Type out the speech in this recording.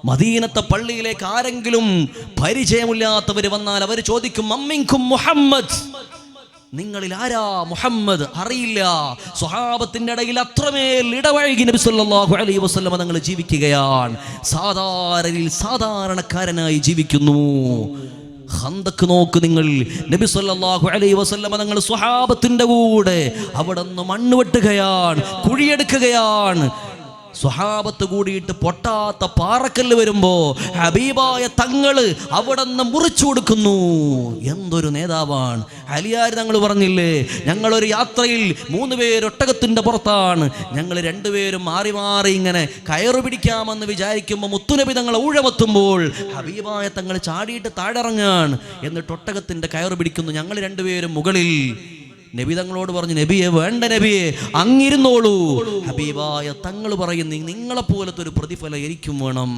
മദീനത്തെ പള്ളിയിലേക്ക് ആരെങ്കിലും പരിചയമില്ലാത്തവർ വന്നാൽ അവർ ചോദിക്കും അമ്മിൻകും മുഹമ്മദ്, നിങ്ങളിൽ ആരാ മുഹമ്മദ്? അറിയില്ല. സ്വഹാബത്തിന്റെ ഇടയിൽ അത്രമേൽ ഇടപഴകി നബി സല്ലല്ലാഹു അലൈഹി വസല്ലം തങ്ങൾ ജീവിക്കുകയാണ്. സാധാരണക്കാരനായി ജീവിക്കുന്നു. ഖന്തക്ക് നോക്ക് നിങ്ങൾ. നബി സല്ലല്ലാഹു അലൈഹി വസല്ലം തങ്ങൾ സ്വഹാബത്തിന്റെ കൂടെ അവിടെ നിന്ന് മണ്ണ് വെട്ടുകയാണ്, കുഴിയെടുക്കുകയാണ്. സ്വഹാബത്ത് കൂടിയിട്ട് പൊട്ടാത്ത പാറക്കല്ല് വരുമ്പോ ഹബീബായ തങ്ങള് അവിടെ നിന്ന് മുറിച്ചു കൊടുക്കുന്നു. എന്തൊരു നേതാവാണ്! അലിയാർ തങ്ങൾ പറഞ്ഞില്ലേ, ഞങ്ങളൊരു യാത്രയിൽ 3 പേര് ഒട്ടകത്തിന്റെ പുറത്താണ്, ഞങ്ങൾ 2 പേരും മാറി മാറി ഇങ്ങനെ കയറു പിടിക്കാമെന്ന് വിചാരിക്കുമ്പോൾ മുത്തുനബി തങ്ങളെ ഊഴമെത്തുമ്പോൾ ഹബീബായ തങ്ങൾ ചാടിയിട്ട് താഴെറങ്ങാണ്. എന്നിട്ട് ഒട്ടകത്തിന്റെ കയറു പിടിക്കുന്നു. ഞങ്ങൾ 2 പേരും മുകളിൽ. നബി തങ്ങളോട് പറഞ്ഞു, നബിയെ വേണ്ട, നബിയെ അങ്ങിരുന്നോളൂ. ഹബീബായ തങ്ങൾ പറയുന്നു, നിങ്ങളെപ്പോലത്തെ ഒരു പ്രതിഫലം എനിക്കും വേണം.